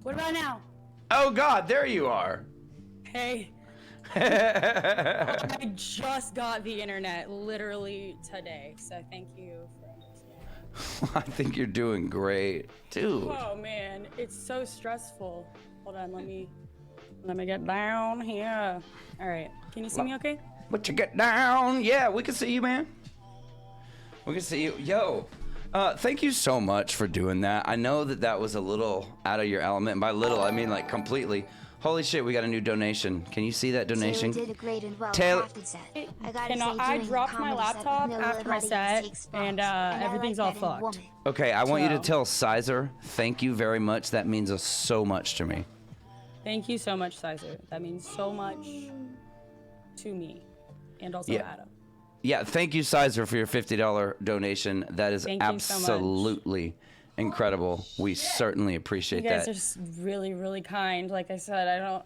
What about now? Oh God, there you are. Hey. I just got the internet literally today, so thank you for understanding. I think you're doing great, dude. Oh man, it's so stressful. Hold on, let me get down here. All right, can you see me okay? But you get down. Yeah, we can see you, man. We can see you. Yo, thank you so much for doing that. I know that was a little out of your element. And by little, I mean like completely. Holy shit, we got a new donation. Can you see that donation? Taylor did a great and Taylor- well-crafted set. I dropped my laptop after my set, and everything's all fucked. Okay, I want you to So- tell Sizer, thank you very much. That means so much to me. Thank you so much, Sizer. That means so much to me, and also Yeah. Adam. Yeah, thank you, Sizer, for your $50 donation. That is Thank you so much. absolutely incredible. We certainly appreciate You guys that. are just really, really kind. Like I said, I don't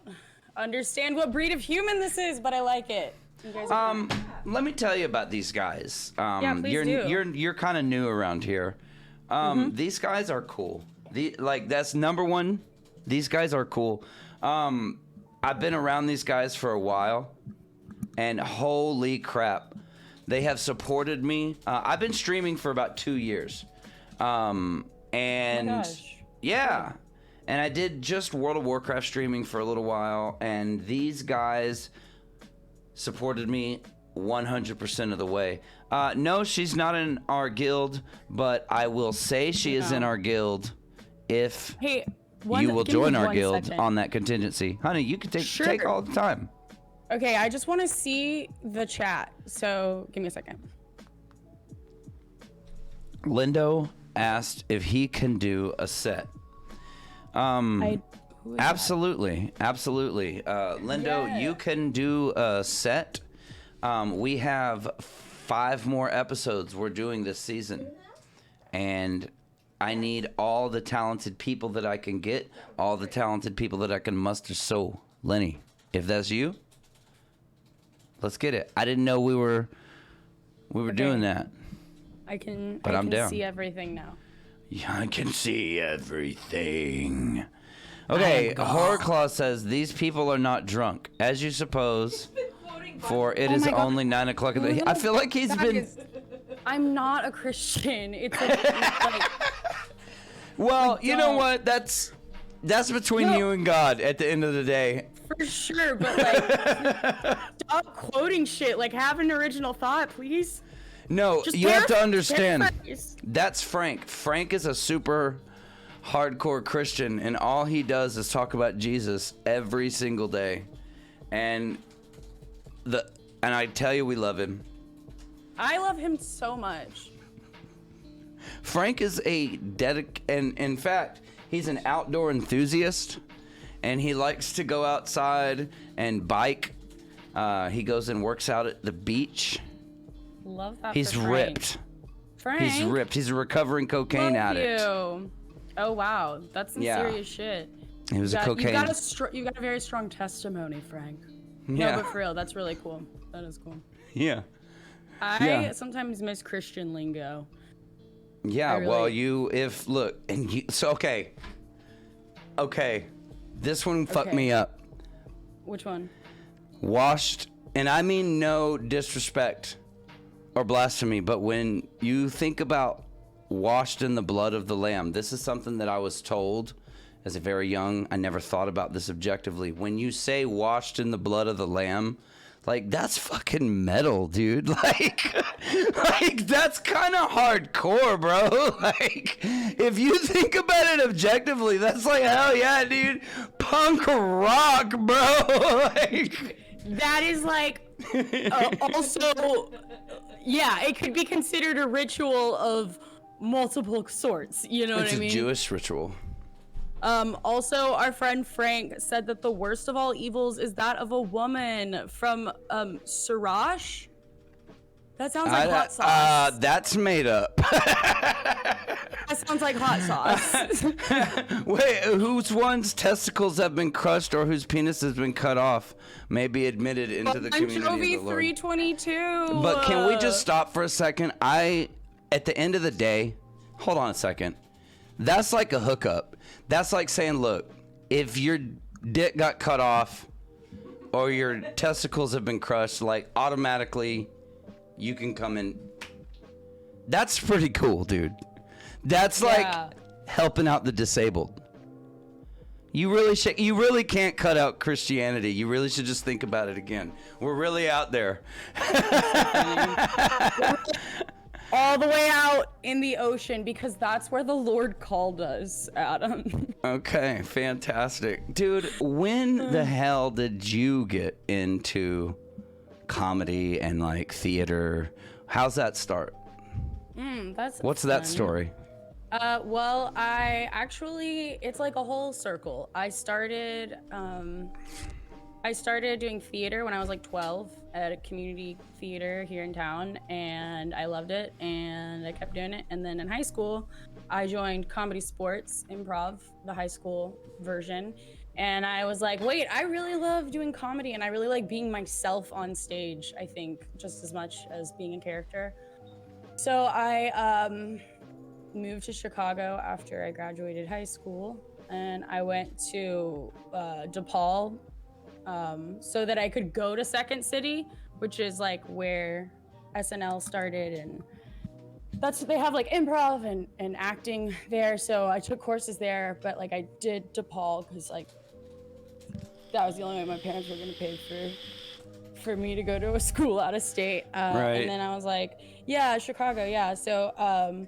understand what breed of human this is, but I like it. You guys are kind. Let me tell you about these guys. Yeah, please do. You're kind of new around here. These guys are cool. That's number one. These guys are cool. I've been around these guys for a while, and holy crap, they have supported me. I've been streaming for about 2 years. And Oh my gosh. yeah, and I did just World of Warcraft streaming for a little while, and these guys supported me 100% of the way. No, she's not in our guild, but I will say she is in our guild if Hey, you will give me join our one guild second. on that contingency. Honey, you can take Sure. all the time. Okay, I just want to see the chat, so give me a second. Lindo asked if he can do a set. Who is Absolutely. Lindo, Yeah. you can do a set. We have 5 more episodes we're doing this season. And I need all the talented people that I can get, all the talented people that I can muster. So, Lenny, if that's you, let's get it. I didn't know we were doing that. I can I'm down. see everything now. Yeah, I can see everything. Okay, Horrorclaw says, these people are not drunk, as you suppose, for it is my God. only 9 o'clock in the... I feel like he's been... I'm not a Christian. It's like Well, you know don't. what? That's between No. you and God at the end of the day. for sure, but like, stop quoting shit. Like, have an original thought, please. No, Just you have to paraphrase. understand. That's Frank. Frank is a super hardcore Christian, and all he does is talk about Jesus every single day. And I tell you, we love him. I love him so much. Frank is and in fact, he's an outdoor enthusiast, and he likes to go outside and bike. He goes and works out at the beach. Love that. He's for Frank. ripped. Frank. He's ripped. He's a recovering cocaine love addict. You. Oh wow, that's some Yeah. serious shit. He was a cocaine. You got a very strong testimony, Frank. Yeah. No, but for real, that's really cool. That is cool. Yeah. I sometimes miss Christian lingo. Yeah, really- well, okay, this one fucked Okay. me up. Which one? Washed, and I mean no disrespect or blasphemy, but when you think about washed in the blood of the Lamb, this is something that I was told as a very young. I never thought about this objectively. When you say washed in the blood of the Lamb, like, that's fucking metal, dude. Like that's kind of hardcore, bro. Like, if you think about it objectively, that's like, hell yeah, dude. Punk rock, bro. Like, That is like, also, yeah, it could be considered a ritual of multiple sorts. You know it's what I mean? a Jewish ritual. Also, our friend Frank said that the worst of all evils is that of a woman from Siraj. That sounds like hot sauce. That's made up. That sounds like hot sauce. Wait, whose one's testicles have been crushed or whose penis has been cut off may be admitted into the community of the Lord. 322. But can we just stop for a second? At the end of the day, hold on a second. That's like a hookup. That's like saying, look, if your dick got cut off or your testicles have been crushed, like automatically you can come in. That's pretty cool, dude. That's like helping out the disabled. You really can't cut out Christianity. You really should just think about it again. We're really out there. All the way out in the ocean, because that's where the Lord called us, Adam. Okay, fantastic. Dude, when the hell did you get into comedy and like theater? How's that start? What's that story? Well, it's like a whole circle. I started doing theater when I was like 12 at a community theater here in town, and I loved it, and I kept doing it. And then in high school, I joined comedy sports, improv, the high school version. And I was like, wait, I really love doing comedy, and I really like being myself on stage, I think, just as much as being a character. So I moved to Chicago after I graduated high school, and I went to DePaul so that I could go to Second City, which is like where SNL started, and they have like improv and acting there. So I took courses there, but like I did DePaul because like that was the only way my parents were gonna pay for me to go to a school out of state. Right. And then I was like, yeah, Chicago, yeah. So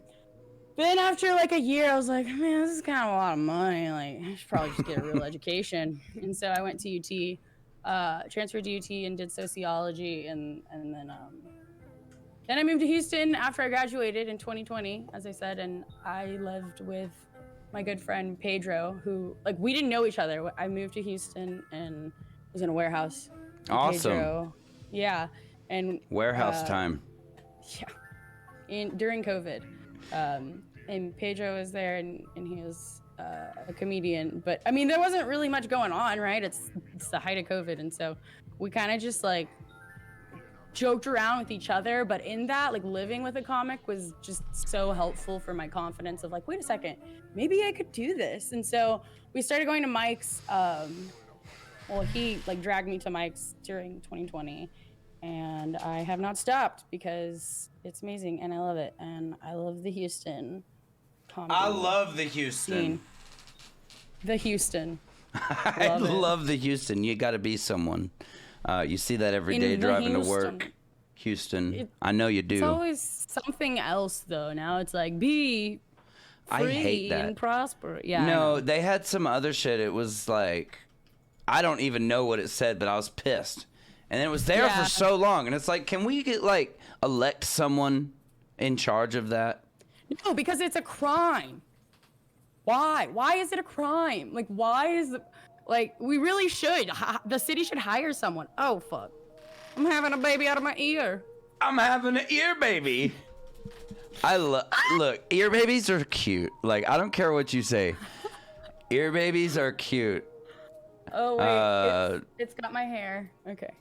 then after like a year, I was like, man, this is kind of a lot of money. Like, I should probably just get a real education. And so I went to UT, transferred to UT and did sociology. And then I moved to Houston after I graduated in 2020, as I said. And I lived with my good friend Pedro, who, like, we didn't know each other. I moved to Houston and was in a warehouse. Awesome. Pedro, yeah. And warehouse time. Yeah. During COVID. And Pedro was there, and he was a comedian. But I mean, there wasn't really much going on, right? It's the height of COVID, and so we kind of just like joked around with each other. But in that, like, living with a comic was just so helpful for my confidence of like, wait a second, maybe I could do this. And so we started going to mics. Well, he like dragged me to mics during 2020. And I have not stopped because it's amazing and I love it. And I love the Houston comedy. I love the Houston. Scene. The Houston. I love the Houston. You got to be someone. You see that every day driving to work. Houston. I know you do. It's always something else, though. Now it's like, be free I hate that. and prosper. Yeah. No, they had some other shit. It was like, I don't even know what it said, but I was pissed. And it was there for so long. And it's like, can we get, like, elect someone in charge of that? No, because it's a crime. Why? Why is it a crime? Like, why is it, like, we really should. The city should hire someone. Oh, fuck. I'm having a baby out of my ear. I'm having an ear baby. Look, ear babies are cute. Like, I don't care what you say. Ear babies are cute. Oh, wait, it's got my hair. Okay.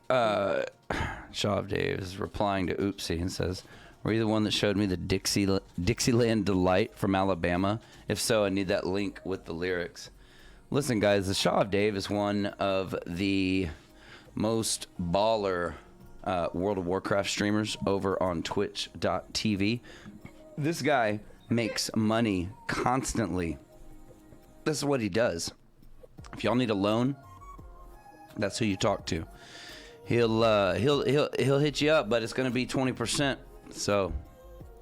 Shaw of Dave is replying to Oopsie and says, were you the one that showed me the Dixieland Delight from Alabama? If so, I need that link with the lyrics. Listen, guys, the Shaw of Dave is one of the most baller World of Warcraft streamers over on twitch.tv. This guy makes money constantly. This is what he does. If y'all need a loan, that's who you talk to. He'll hit you up, but it's gonna be 20%. So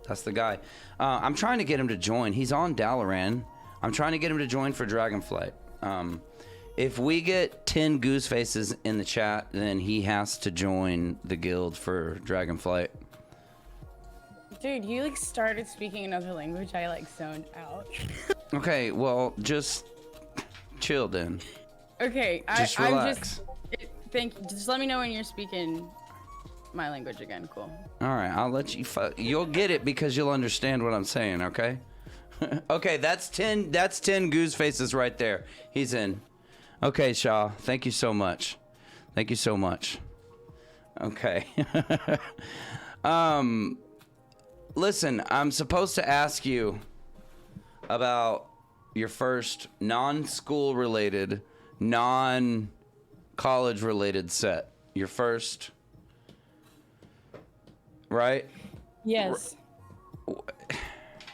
that's the guy. I'm trying to get him to join. He's on Dalaran. I'm trying to get him to join for Dragonflight. If we get 10 goose faces in the chat, then he has to join the guild for Dragonflight. Dude, you like started speaking another language. I like zoned out. Okay, well, just chill then. Okay, just relax. Just let me know when you're speaking my language again. Cool. All right, I'll let you. You'll get it because you'll understand what I'm saying. Okay. Okay, that's 10 goose faces right there. He's in. Okay, Shaw. Thank you so much. Thank you so much. Okay. Listen, I'm supposed to ask you about your first non-school related, non-college related set. Your first, right? Yes.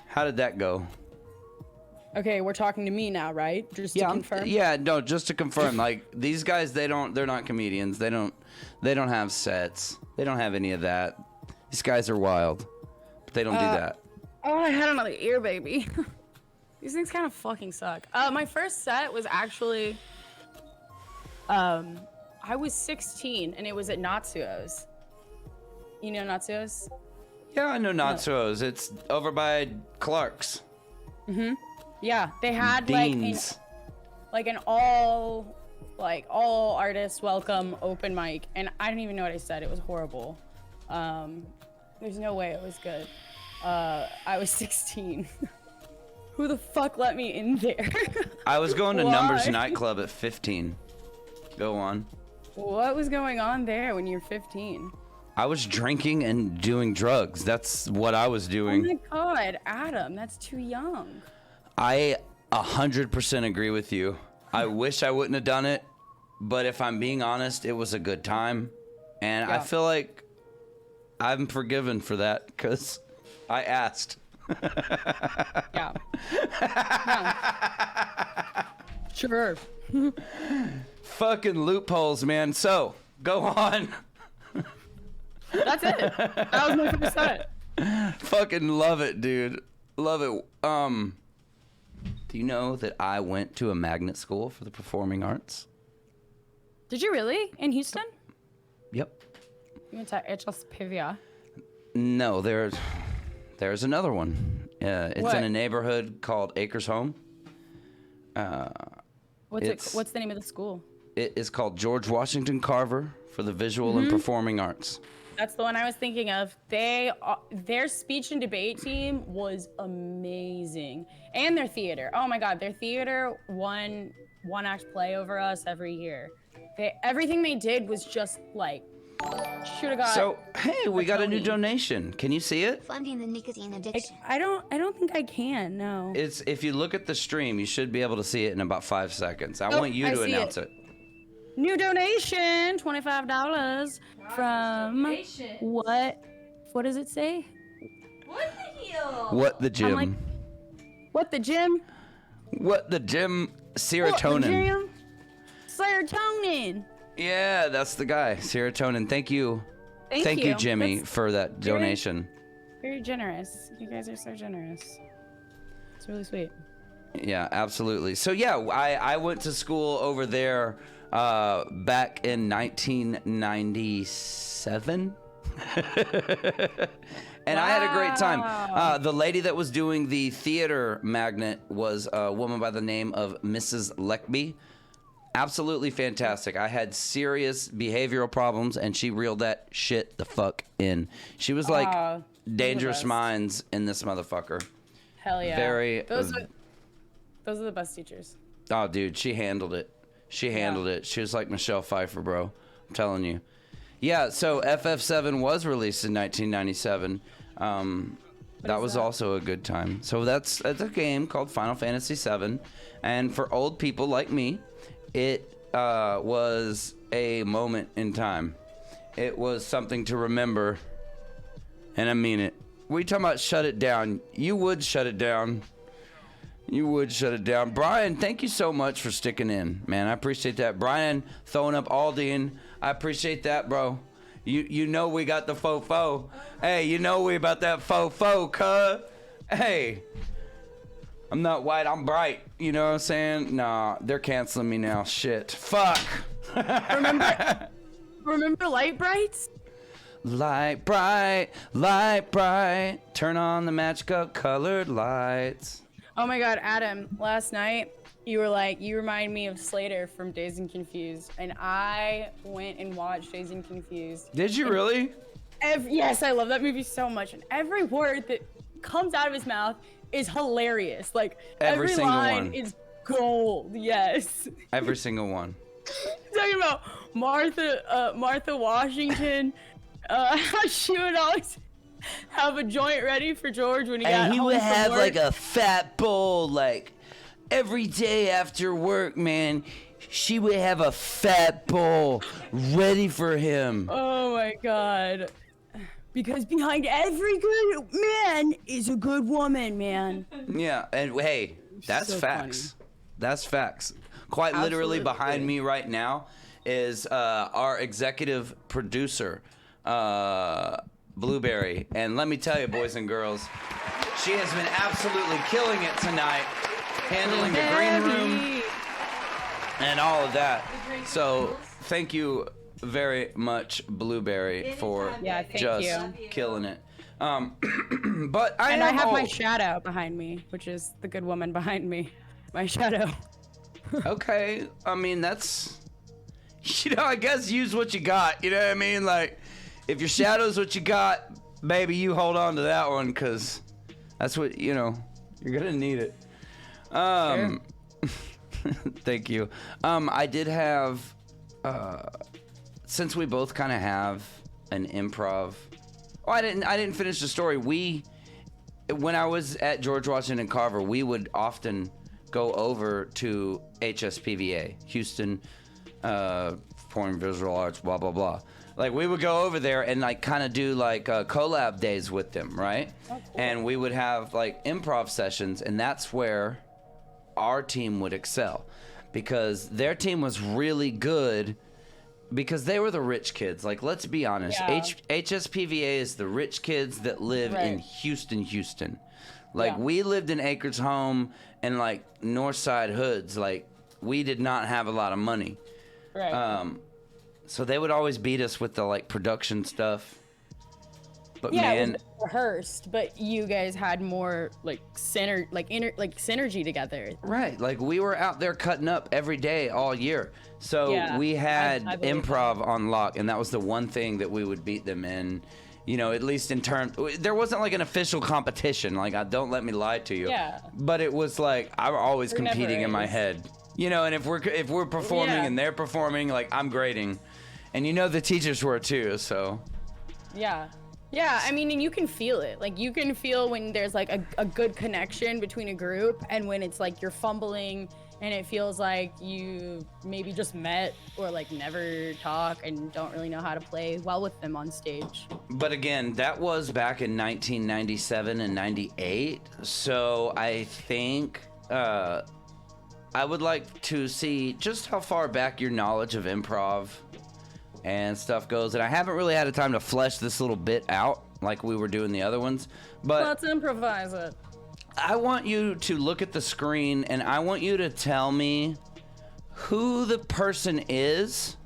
How did that go? Okay, we're talking to me now, right? Just to confirm. No, just to confirm. Like, these guys, they're not comedians. They don't have sets. They don't have any of that. These guys are wild. But they don't do that. Oh, I had another ear, baby. These things kind of fucking suck. My first set was actually, I was 16 and it was at Natsuo's. You know Natsuo's? Yeah, I know Natsuo's. It's over by Clark's. Mm-hmm. Yeah, they had Dean's. like an all artists welcome open mic, and I didn't even know what I said. It was horrible. There's no way it was good. I was 16. Who the fuck let me in there? I was going to Why? Numbers nightclub at 15. Go on. What was going on there when you were 15? I was drinking and doing drugs. That's what I was doing. Oh my god, Adam, that's too young. I 100% agree with you. I wish I wouldn't have done it, but if I'm being honest, it was a good time. And I feel like I'm forgiven for that because I asked. Yeah. Sure. Fucking loopholes, man. So, go on. That's it. That was my first set. Fucking love it, dude. Love it. Do you know that I went to a magnet school for the performing arts? Did you really? In Houston? Yep. You went to HS Pivia. No, there's another one. It's What? in a neighborhood called Acres Home. What's the name of the school? It is called George Washington Carver for the Visual and Performing Arts. That's the one I was thinking of. Their speech and debate team was amazing, and their theater. Oh my god, their theater won one act play over us every year. Everything they did was just like should have got. So hey, we got a new donation. Can you see it? Funding the nicotine addiction. I don't think I can. No. It's if you look at the stream, you should be able to see it in about 5 seconds. I want you I to see announce it. New donation, $25 from what does it say? What the hell? What the gym? I'm like, what the gym? What the gym? What the Serotonin. gym? Serotonin. Yeah, that's the guy. Serotonin. Thank you. Thank you, Jimmy, for that donation. Very generous. You guys are so generous. It's really sweet. Yeah, absolutely. So yeah, I went to school over there back in 1997. And I had a great time. The lady that was doing the theater magnet was a woman by the name of Mrs. Leckby. Absolutely fantastic. I had serious behavioral problems, and she reeled that shit the fuck in. She was like Dangerous Minds in this motherfucker. Hell yeah. Those are the best teachers. Oh, dude, she handled it. She handled it. She was like Michelle Pfeiffer, bro. I'm telling you. Yeah, so FF7 was released in 1997. That was also a good time. So that's a game called Final Fantasy VII. And for old people like me, it was a moment in time. It was something to remember. And I mean it. We talking about shut it down. You would shut it down. You would shut it down. Brian, thank you so much for sticking in, man. I appreciate that. Brian throwing up Aldean. I appreciate that, bro. You know we got the fofo. Hey, you know we about that fofo, cuh. Hey. I'm not white, I'm bright. You know what I'm saying? Nah, they're canceling me now. Shit. Fuck. Remember Light Brights? Light bright, light bright. Turn on the magical colored lights. Oh my god, Adam, last night you were like, you remind me of Slater from Dazed and Confused. And I went and watched Dazed and Confused. Did you really? Yes, I love that movie so much. And every word that comes out of his mouth is hilarious. Like, every single line one. is gold, yes. Every single one. Talking about Martha Washington, how she would always have a joint ready for George when he got And he home would from have work. like a fat bowl, like, every day after work, man, she would have a fat bowl ready for him. Oh my god. Because behind every good man is a good woman, man. Yeah, and hey, that's So facts. funny. That's facts. Quite literally Absolutely. behind me right now is our executive producer, Blueberry. And let me tell you, boys and girls, she has been absolutely killing it tonight, handling the green room and all of that. So thank you very much, Blueberry, for Yeah, thank just you. killing it. But I And I have my all- shadow behind me, which is the good woman behind me. My shadow. Okay, I mean, that's, I guess use what you got, you know what I mean? Like, if your shadow's what you got, baby, you hold on to that one, because that's what, you're gonna need it. Thank you. I did have, since we both kind of have an improv, I didn't finish the story. When I was at George Washington Carver, we would often go over to HSPVA, Houston Performing Visual Arts, blah, blah, blah. Like, we would go over there and, like, kind of do, like, collab days with them, right? Oh, cool. And we would have, like, improv sessions, and that's where our team would excel. Because their team was really good because they were the rich kids. Like, let's be honest. Yeah. HSPVA is the rich kids that live in Houston. Like, Yeah. we lived in Acres Home and, like, Northside hoods. Like, we did not have a lot of money. Right. So they would always beat us with the, like, production stuff. But Yeah, man, it was rehearsed, but you guys had more synergy together. right, like, we were out there cutting up every day all year. So Yeah, we had I believe improv on lock, and that was the one thing that we would beat them in. At least in terms, there wasn't like an official competition. Like, don't let me lie to you. Yeah. But it was like I was always There never competing in my is. head. And if we're performing Yeah. and they're performing, like, I'm grading, and the teachers were too. So Yeah. Yeah, I mean, and you can feel it. Like, you can feel when there's like a good connection between a group, and when it's like you're fumbling and it feels like you maybe just met or like never talk and don't really know how to play well with them on stage. But again, that was back in 1997 and 98. So I think I would like to see just how far back your knowledge of improv and stuff goes. And I haven't really had a time to flesh this little bit out like we were doing the other ones. But Let's improvise it. I want you to look at the screen and I want you to tell me who the person is,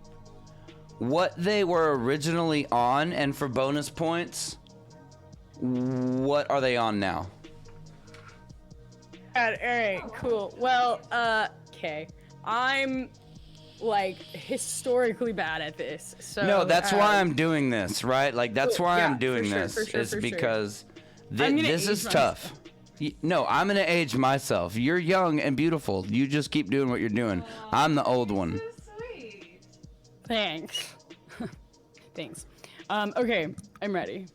what they were originally on, and for bonus points, what are they on now? All right, cool. Well, okay. I'm like historically bad at this. So No, that's why I'm doing this, right? Like, that's why yeah, I'm doing for sure, this, for sure, is for sure. because I'm gonna this age is tough. No, I'm gonna age myself. You're young and beautiful. You just keep doing what you're doing. I'm the old one. Sweet. Thanks. Thanks. Okay, I'm ready.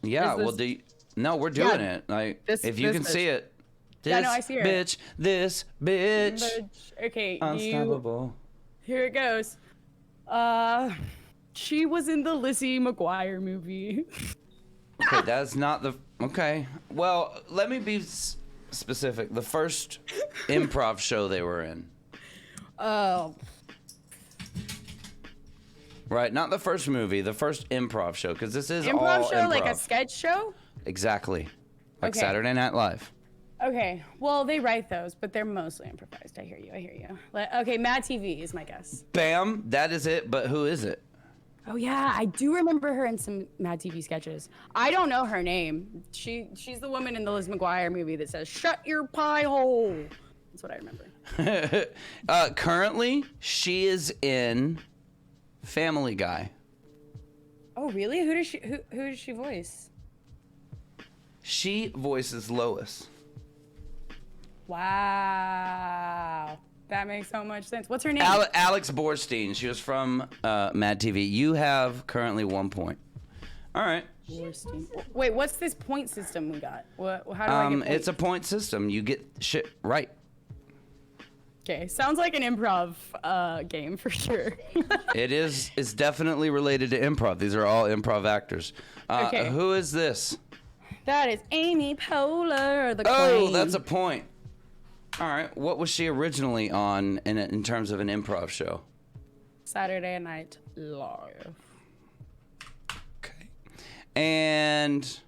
Yeah, Is well, this- no, we're doing Yeah, it. Like, this- if you this can bitch. see it. This Yeah, no, I see her. bitch, this bitch. But, okay, Unstoppable. here it goes. She was in the Lizzie McGuire movie. Okay, that's not the. Okay. Well, let me be specific. The first improv show they were in. Oh, Right, not the first movie, the first improv show, because this is all improv show, improv. like a sketch show? Exactly. Like Okay. Saturday Night Live. Okay, well, they write those, but they're mostly improvised. I hear you. Okay, Mad TV is my guess. Bam, that is it, but who is it? Oh yeah, I do remember her in some Mad TV sketches. I don't know her name. She's the woman in the Liz McGuire movie that says "Shut your pie hole." That's what I remember. Currently, she is in Family Guy. Oh really? Who does she voice? She voices Lois. Wow, that makes so much sense. What's her name? Alex Borstein. She was from Mad TV. You have currently 1 point. All right. Wait, what's this point system we got? How do I get points? It's a point system. You get shit right. Okay, sounds like an improv game for sure. It's definitely related to improv. These are all improv actors. Okay. Who is this? That is Amy Poehler, the Oh, Queen. that's a point. All right. What was she originally on in terms of an improv show? Saturday Night Live. Okay. And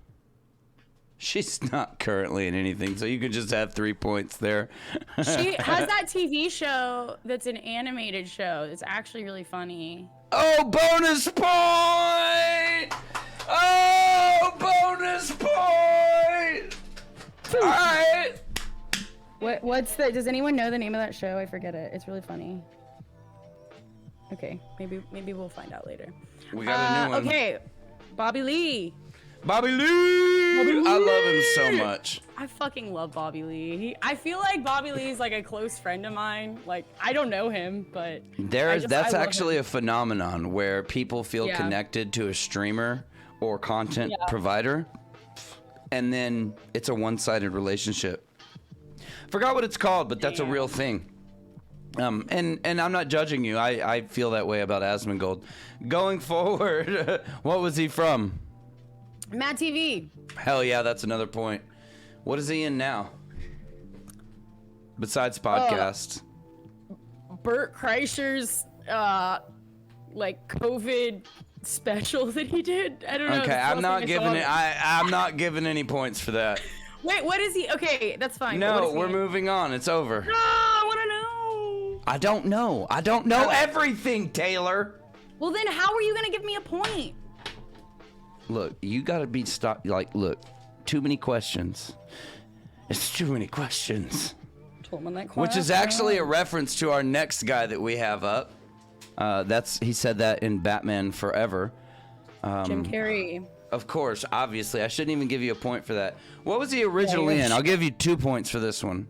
she's not currently in anything, so you could just have 3 points there. She has that TV show that's an animated show. It's actually really funny. Oh, bonus point! Oh, bonus point! All right. What's the? Does anyone know the name of that show? I forget it. It's really funny. Okay, maybe we'll find out later. We got a new one. Okay, Bobby Lee. Bobby Lee! I love him so much. I fucking love Bobby Lee. I feel like Bobby Lee is like a close friend of mine. Like, I don't know him, but That's I love actually him. a phenomenon where people feel Yeah. connected to a streamer or content provider, and then it's a one-sided relationship. Forgot what it's called, but that's a real thing. And I'm not judging you. I feel that way about Asmongold. Going forward, what was he from? Mad TV. Hell yeah, that's another point. What is he in now? Besides podcasts. Bert Kreischer's like COVID special that he did. I don't know. Okay, it's I'm not something giving it. I I'm not giving any points for that. saw. Wait, what is he? Okay, that's fine. What No, is he we're in? moving on. It's over. No, I want to know. I don't know. I don't know everything, Taylor. Well, then how are you gonna give me a point? Look, you gotta be stopped. Like, look, too many questions. It's too many questions. Which is actually a reference to our next guy that we have up. He said that in Batman Forever. Jim Carrey. Of course, obviously. I shouldn't even give you a point for that. What was he originally in? I'll give you 2 points for this one.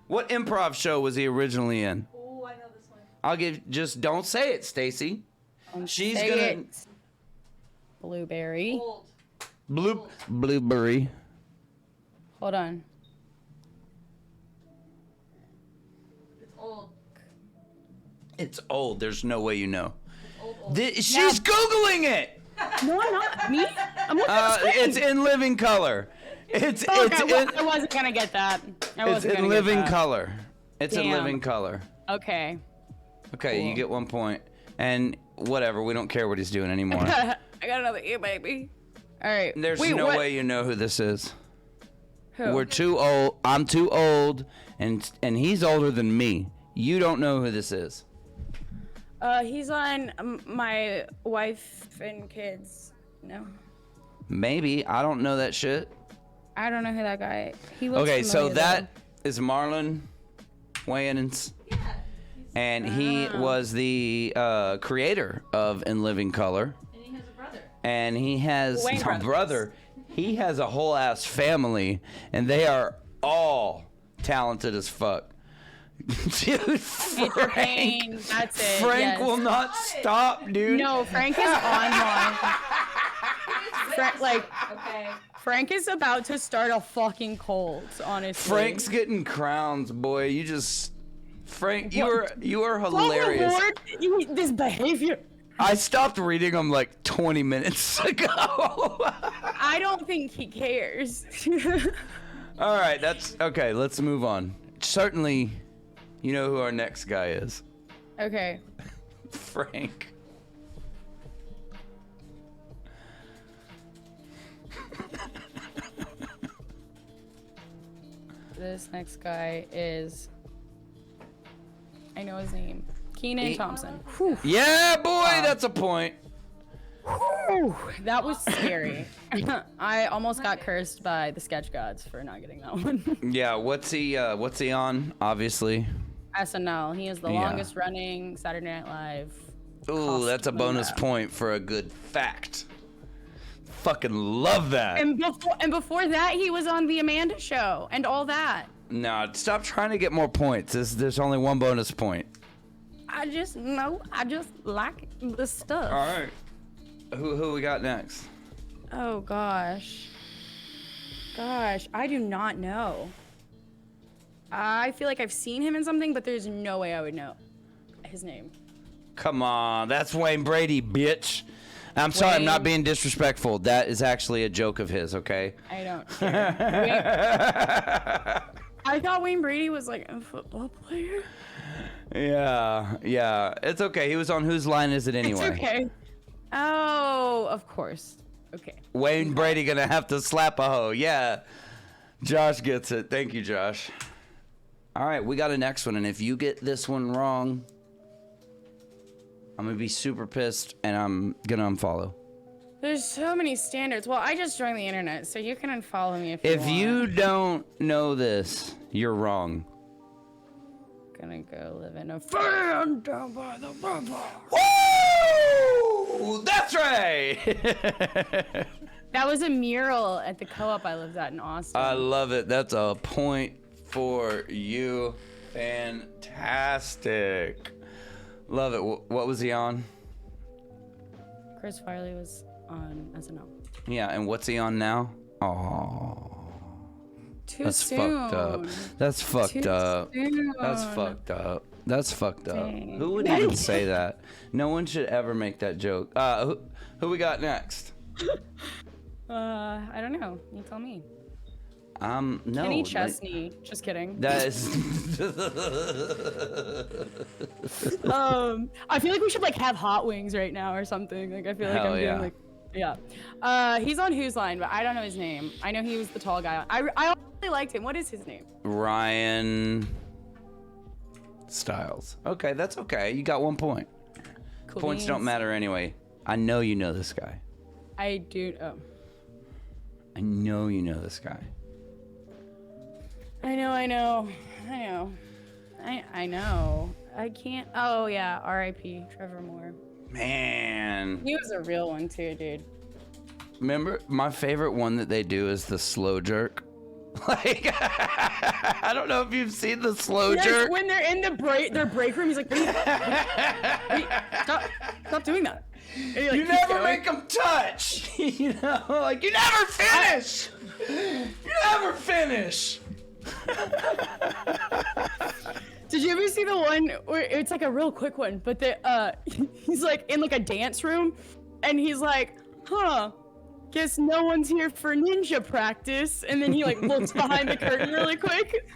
What improv show was he originally in? Oh, I know this one. I'll give. Just don't say it, Stacy. She's Say gonna. it. Blueberry. Old. Blueberry. Hold on. It's old. It's old. There's no way you know. Old. She's Googling it. No, I'm not. Me? I'm looking at the screen. It's in living color. It's I wasn't gonna get that. it's in living color. It's in Damn. living color. Okay. Okay, Cool. you get 1 point. And whatever, we don't care what he's doing anymore. I got another E, baby. All right. There's Wait, no what? way you know who this is. Who? We're too old. I'm too old, and he's older than me. You don't know who this is. He's on My Wife and Kids. No. Maybe. I don't know that shit. I don't know who that guy. He looks Okay, so familiar, that is Marlon Wayans. Yeah. And he was the creator of In Living Color. And he has a brother. And he has Wayne a brothers. brother. He has a whole ass family, and they are all talented as fuck. Dude, Frank, Payne, that's it. Frank yes. will not stop, dude. No, Frank is on one. Okay. Frank is about to start a fucking cult, honestly. Frank's getting crowns, boy. You just, Frank, you are Don't hilarious. reward this behavior. I stopped reading them like 20 minutes ago. I don't think he cares. All right, that's okay. Let's move on. Certainly, you know who our next guy is. Okay. Frank. This next guy is. I know his name. Keenan Thompson. Whew. Yeah, boy, that's a point. Whew, that was scary. I almost got cursed by the sketch gods for not getting that one. Yeah, what's he on? Obviously. SNL. He is the Yeah. longest running Saturday Night Live. Ooh, that's a bonus point for a good fact. Fucking love that. And before that, he was on the Amanda Show and all that. No, stop trying to get more points. There's only one bonus point. I just like the stuff. All right. Who we got next? Oh gosh, I do not know. I feel like I've seen him in something, but there's no way I would know his name. Come on, that's Wayne Brady, bitch. I'm sorry, I'm not being disrespectful. That is actually a joke of his, okay? I don't care. I thought Wayne Brady was like a football player. Yeah. It's okay. He was on Whose Line Is It Anyway? It's okay. Oh, of course. Okay. Wayne Brady gonna have to slap a hoe. Yeah. Josh gets it. Thank you, Josh. All right, we got a next one, and if you get this one wrong, I'm gonna be super pissed, and I'm gonna unfollow. There's so many standards. Well, I just joined the internet, so you can unfollow me if If you you want. don't know this, you're wrong. Gonna go live in a van down by the river. Woo! That's right. That was a mural at the co-op I lived at in Austin. I love it. That's a point for you. Fantastic. Love it. What was he on? Chris Farley was on SNL. Yeah, and what's he on now? Oh, Too that's soon. fucked up. That's fucked Too up. soon. That's fucked up. That's fucked up. Dang. Who would even say that? No one should ever make that joke. Who we got next? I don't know. You tell me. No. Kenny Chesney. Just kidding. That is. I feel like we should like have hot wings right now or something. Like I feel like Hell I'm yeah. doing like he's on Whose Line, but I don't know his name. I know he was the tall guy. I really liked him. What is his name? Ryan Styles. Okay, that's okay. You got 1 point. Cool Points don't beans. matter anyway. I know you know this guy. I do. Oh. I know you know this guy. I know. I can't. Oh yeah. R.I.P. Trevor Moore. Man. He was a real one too, dude. Remember, my favorite one that they do is the slow jerk. Like, I don't know if you've seen the slow Yes, jerk. when they're in their break room, he's like, wait, stop doing that. And he, like, You keeps never going. make them touch. You know, like, you never finish. You never finish. Did you ever see the one where it's like a real quick one, but he's like in like a dance room, and he's like, guess no one's here for ninja practice, and then he like looks behind the curtain really quick.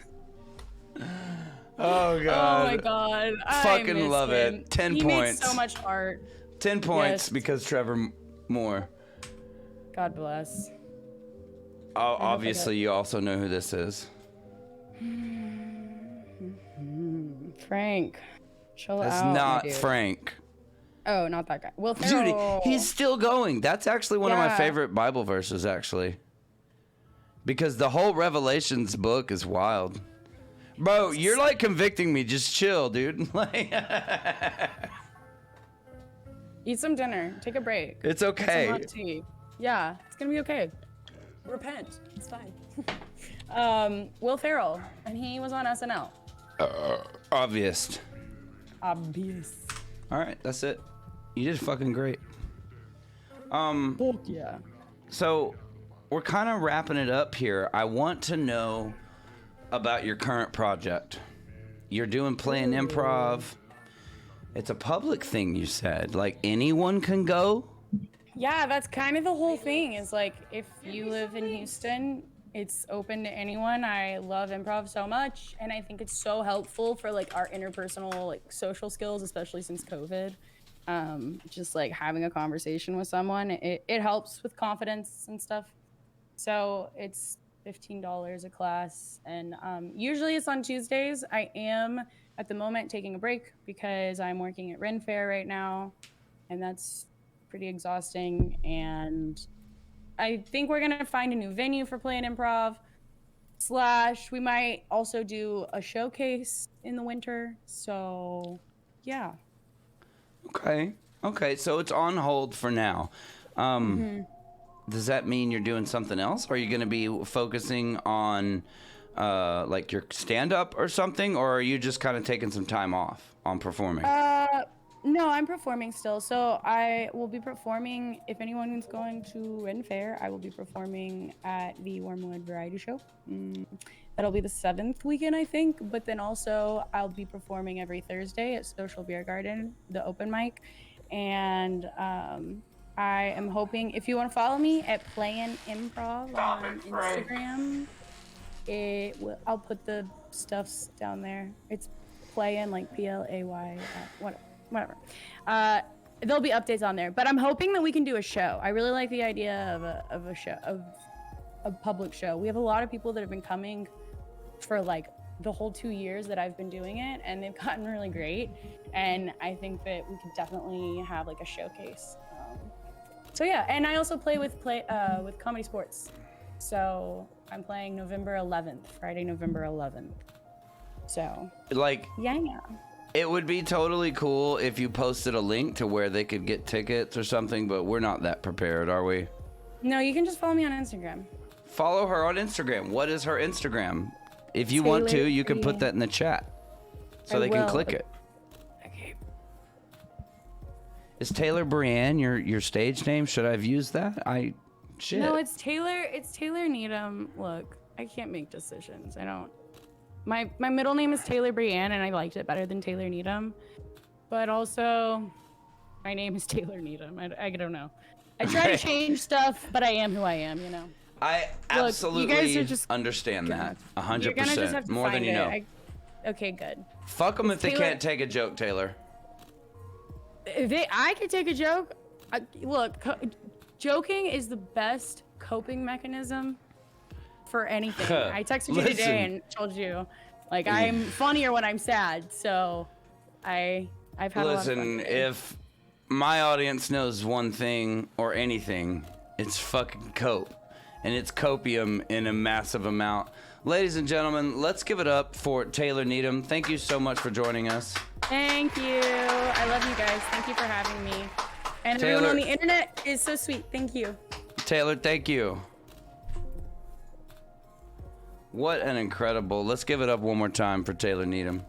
Oh, God. Oh my God, I Fucking miss love him. it. 10 he points. Made so much art. 10 points Yes. because Trevor Moore. God bless. Oh, obviously, you also know who this is. Frank. Chill That's out. my not dude. Frank. Oh, not that guy. Will Dude, Ferrell. he's still going. That's actually one of my Yeah. favorite Bible verses, actually. Because the whole Revelations book is wild. Bro, you're like convicting me. Just chill, dude. Like, Eat some dinner. Take a break. it's Some okay. hot tea. Yeah, it's gonna be okay. Repent. It's fine. Will Ferrell, and he was on SNL. Obvious. Obvious. All right, that's it. You did fucking great. Fuck yeah. So, we're kind of wrapping it up here. I want to know about your current project. You're playing improv. It's a public thing, you said. Like, anyone can go? Yeah, that's kind of the whole thing. Is like if you live in Houston, it's open to anyone. I love improv so much, and I think it's so helpful for like our interpersonal like social skills, especially since COVID. Just like having a conversation with someone, it helps with confidence and stuff. So it's $15 a class, and usually it's on Tuesdays. I am at the moment taking a break because I'm working at Ren Fair right now, and that's pretty exhausting. And I think we're gonna find a new venue for playing improv. / we might also do a showcase in the winter. So yeah. Okay, so it's on hold for now. Does that mean you're doing something else? Are you going to be focusing on like your stand-up or something, or are you just kind of taking some time off on performing? No, I'm performing still. So I will be performing, if anyone's going to Ren Fair, I will be performing at the Wormwood Variety Show. That'll be the 7th weekend, I think. But then also I'll be performing every Thursday at Social Beer Garden, the open mic. And I am hoping, if you want to follow me at Playin' Improv on Instagram, I'll put the stuffs down there. It's Playin', like PLAY, whatever. There'll be updates on there. But I'm hoping that we can do a show. I really like the idea of a show, of a public show. We have a lot of people that have been coming for like the whole 2 years that I've been doing it, and they've gotten really great. And I think that we could definitely have like a showcase. So yeah, and I also play with Comedy Sports. So I'm playing November 11th, Friday, November 11th. So like, yeah. It would be totally cool if you posted a link to where they could get tickets or something, but we're not that prepared, are we? No, you can just follow me on Instagram. Follow her on Instagram. What is her Instagram? If you want to, you can put that in the chat so they can click it. Okay. Is Taylor Brienne your stage name? Should I have used that? Shit. No, it's Taylor Needham. Look, I can't make decisions. I don't. My middle name is Taylor Brienne, and I liked it better than Taylor Needham. But also, my name is Taylor Needham. I don't know. I try to change stuff, but I am who I am, you know. I absolutely you guys are just understand that. 100%. You're gonna just have to more than find you know. Okay, good. Fuck them if they can't take a joke, Taylor. If I could take a joke, look, joking is the best coping mechanism for anything. I texted you today and told you, like, I'm funnier when I'm sad. So I've had a lot of fun. Listen, if my audience knows one thing or anything, it's fucking cope. And it's copium in a massive amount. Ladies and gentlemen, let's give it up for Taylor Needham. Thank you so much for joining us. Thank you. I love you guys. Thank you for having me. And Taylor, everyone on the internet is so sweet. Thank you. Taylor, thank you. What an incredible. Let's give it up one more time for Taylor Needham.